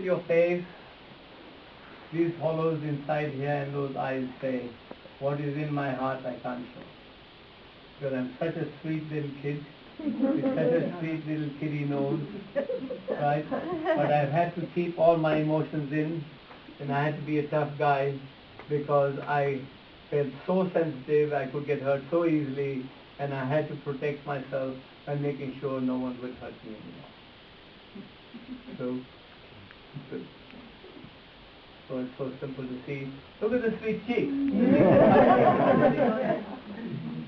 your face, these hollows inside here and those eyes say, what is in my heart I can't show. Because I'm such a sweet little kid, with such a sweet little kiddie nose, right? But I've had to keep all my emotions in, and I had to be a tough guy because I felt so sensitive, I could get hurt so easily, and I had to protect myself by making sure no one would hurt me anymore. So it's so simple to see. Look at the sweet cheek.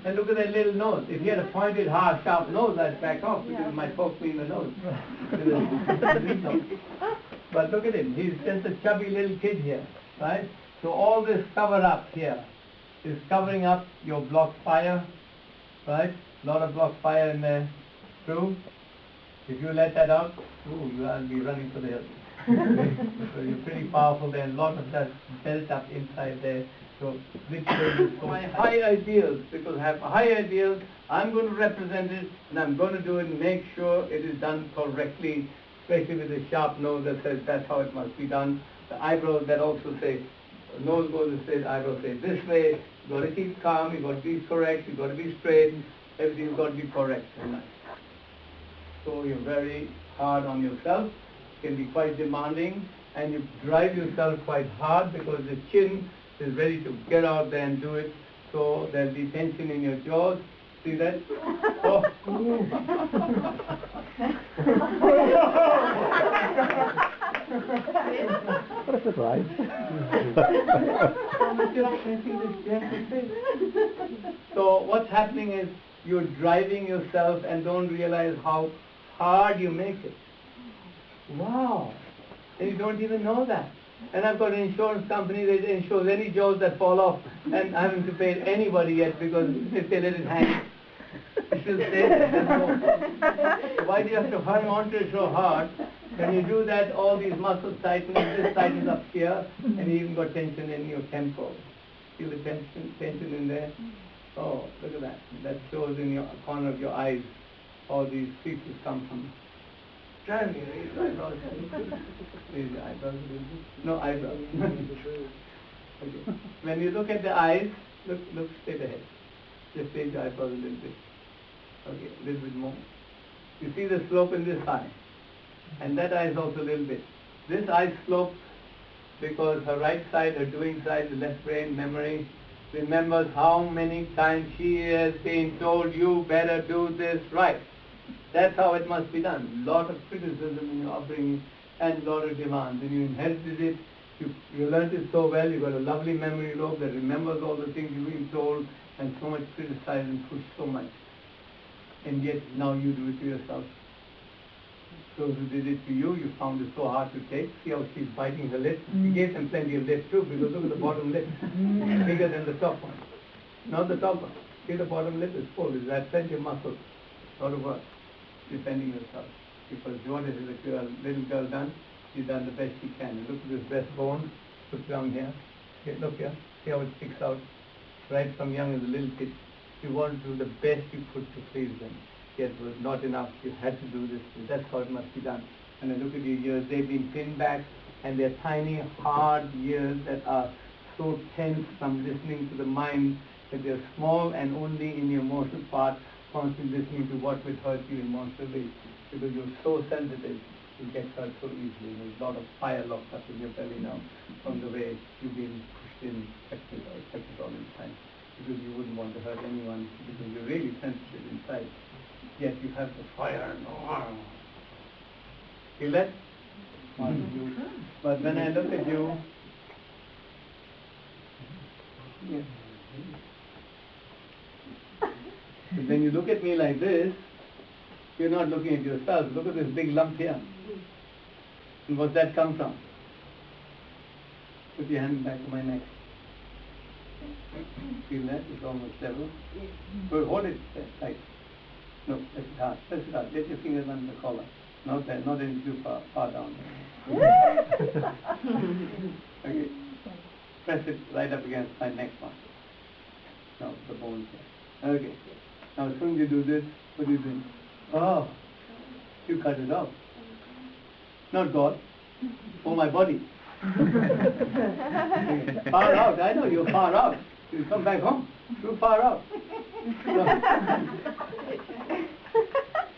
And look at that little nose. If he had a pointed, hard, sharp nose, I'd back off because it might poke me in the nose. But look at him. He's just a chubby little kid here, right? So all this cover up here is covering up your blocked fire, right? A lot of blocked fire in there. True? If you let that out, you'll be running for the hills. So you're pretty powerful. There's a lot of that built up inside there. So my high ideals, because I have high ideals, I'm going to represent it and I'm going to do it and make sure it is done correctly, especially with a sharp nose that says that's how it must be done. The eyebrows that also say, nose goes this way, the eyebrows say this way. You've got to keep calm, you've got to be correct, you've got to be straight, everything's got to be correct and nice. So you're very hard on yourself, can be quite demanding, and you drive yourself quite hard because the chin is ready to get out there and do it. So there'll be tension in your jaws. See that? Oh. What a surprise. So what's happening is you're driving yourself and don't realize how hard you make it. Wow. And you don't even know that. And I've got an insurance company that insures any jaws that fall off, and I haven't to pay anybody yet because if they let it hang, it will stay there. So why do you have to hang on to it so hard? When you do that, all these muscles tighten, this tightens up here, and you even got tension in your temple. Feel the tension in there? Oh, look at that. That shows in your corner of your eyes. All these creases come from. Try me, raise your eyebrows. Raise your eyebrows a little bit. No eyebrows. Okay. When you look at the eyes, look straight ahead. Just raise your eyebrows a little bit. Okay, a little bit more. You see the slope in this eye. And that eye is also a little bit. This eye slopes because her right side, her doing side, the left brain memory, remembers how many times she has been told, you better do this right. That's how it must be done. Lot of criticism in your upbringing and lot of demands. And you inherited it, you learned it so well, you've got a lovely memory lobe that remembers all the things you've been told and so much criticized and pushed so much. And yet now you do it to yourself. Those who did it to you, you found it so hard to take. See how she's biting her lip? She gave them plenty of lip too, because look at the bottom lip. Bigger than the top one. Not the top one. See, the bottom lip is full. That's plenty of muscle. A lot of work. Defending yourself. Because what is a little girl done? She's done the best she can. Look at this breastbone. Look down here. Okay, look here. See how it sticks out. Right from young as a little kid. You want to do the best you could to please them. Yet it was not enough. You had to do this. That's how it must be done. And then look at your ears. They've been pinned back, and they're tiny, hard ears that are so tense from listening to the mind that they're small and only in your emotional part, constantly listening to what would hurt you emotionally. Because you're so sensitive, you get hurt so easily. There's a lot of fire locked up in your belly now from the way you've been pushed in, kept it all inside. Because you wouldn't want to hurt anyone, because you're really sensitive inside. Yet you have the fire and feel that? But when I look at you, yes. But when you look at me like this, you're not looking at yourself. Look at this big lump here. And what's that come from? Put your hand back to my neck. Feel that? It's almost level. Good, hold it tight. No, press it hard. Press it hard. Get your fingers under the collar. Not there, not any too far down. Okay. Press it right up against my neck one. Now the bones here. Okay. Now as soon as you do this, what do you do? Oh, you cut it off. Not God. for my body. Far out, I know you're far out. You come back home, too far out.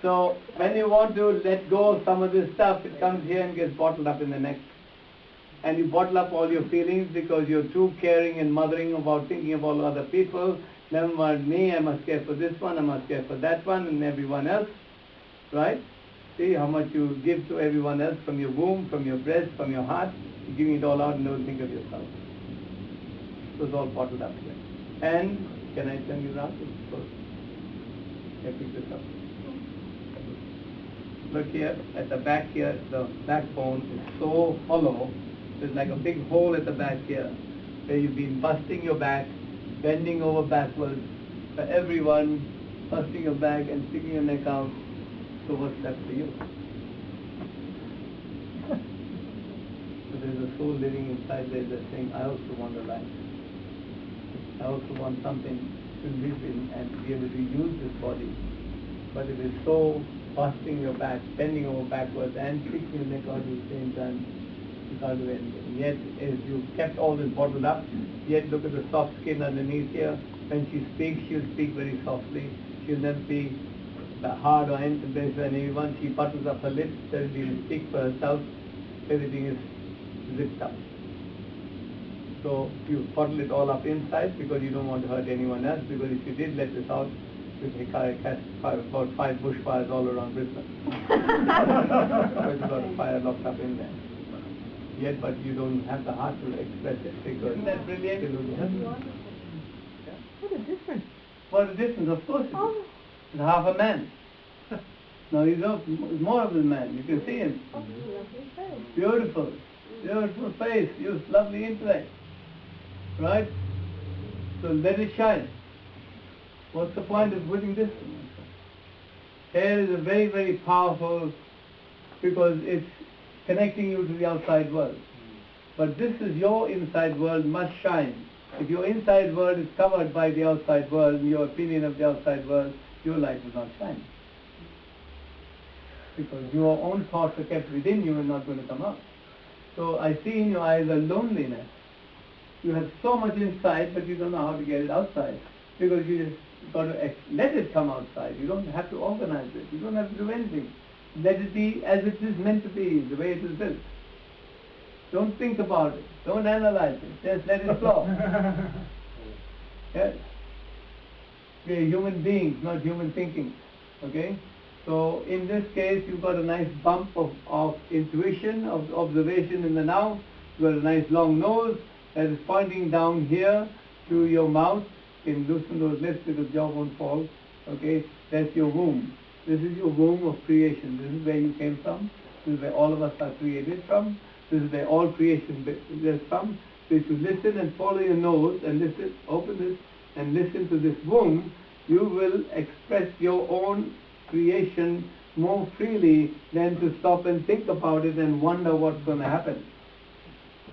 So when you want to let go of some of this stuff, it comes here and gets bottled up in the neck. And you bottle up all your feelings because you're too caring and mothering about thinking of all other people. Never mind me, I must care for this one, I must care for that one, and everyone else. Right? See how much you give to everyone else from your womb, from your breast, from your heart. You're giving it all out and don't think of yourself. So it's all bottled up here. And can I turn you around? Can I pick this up? Look here, at the back here, the backbone is so hollow. There's like a big hole at the back here, where you've been busting your back, bending over backwards, for everyone, busting your back and sticking your neck out. So what's left for you? So there's a soul living inside there that's saying, I also want a life. I also want something to live in and to be able to use this body. But it is so busting your back, bending over backwards and sticking your neck out at the same time. You can't do anything. Yet, as you've kept all this bottled up, yet look at the soft skin underneath here. When she speaks, she'll speak very softly. She'll never be hard or anything to anyone. She buttons up her lips, doesn't even speak for herself. Everything is zipped up. So you bottle it all up inside because you don't want to hurt anyone else, because if you did let this out, you'd catch about 5 bushfires all around Brisbane. Because you've got a fire locked up in there. Yet, but you don't have the heart to express it because... Isn't that brilliant? What a difference. What a difference, of course it is. He's half a man. Now he's more of a man, you can see him. Beautiful, beautiful face, use lovely intellect. Right? So let it shine. What's the point of putting this? Hair is a very, very powerful, because it's connecting you to the outside world. But this is your inside world must shine. If your inside world is covered by the outside world, and your opinion of the outside world, your light will not shine. Because your own thoughts are kept within you and not going to come out. So I see in your eyes a loneliness. You have so much inside, but you don't know how to get it outside. Because you just got to let it come outside. You don't have to organize it. You don't have to do anything. Let it be as it is meant to be, the way it is built. Don't think about it. Don't analyze it. Just let it flow. Yes? We are human beings, not human thinking. Okay? So in this case, you've got a nice bump of intuition, of observation in the now. You've got a nice long nose that is pointing down here to your mouth. You can loosen those lips because the jaw won't fall. Okay? That's your womb. This is your womb of creation. This is where you came from. This is where all of us are created from. This is where all creation is from. So if you listen and follow your nose and listen, open this and listen to this womb, you will express your own creation more freely than to stop and think about it and wonder what's going to happen.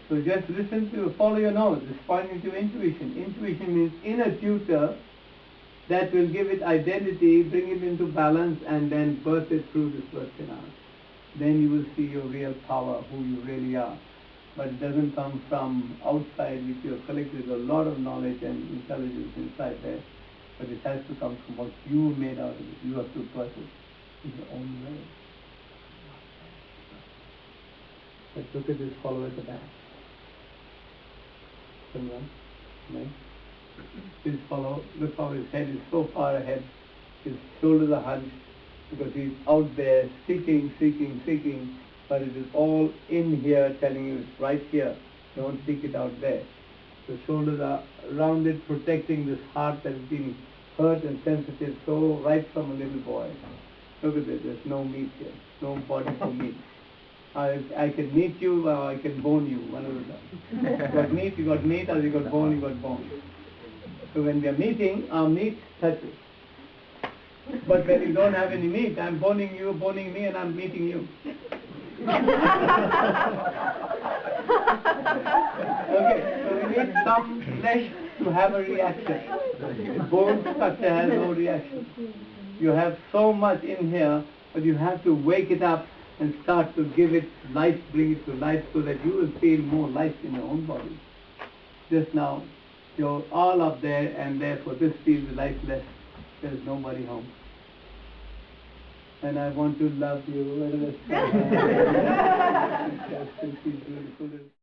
So just listen to, follow your nose. It's pointing to intuition. Intuition means inner tutor that will give it identity, bring it into balance, and then birth it through this birth canal. Then you will see your real power, who you really are. But it doesn't come from outside, which you have collected a lot of knowledge and intelligence inside there. But it has to come from what you made out of it. You have to birth it in your own way. But look at this follow at the back. Come on. Right? His follow, look how his head is so far ahead, his shoulders are hunched, because he's out there seeking, but it is all in here telling you it's right here. Don't seek it out there. The shoulders are rounded, protecting this heart that has been hurt and sensitive so right from a little boy. Look at this, there's no meat here, no body for meat. I can meet you or I can bone you, one of the two. You got meat, or you got bone, So when we are meeting, our meat touches. But when you don't have any meat, I'm boning you, boning me, and I'm meeting you. Okay, so we need some flesh to have a reaction. The bone structure has no reaction. You have so much in here, but you have to wake it up and start to give it life, bring it to life so that you will feel more life in your own body. Just now, you're all up there and therefore this feels lifeless. There is nobody home. And I want to love you. It feels beautiful.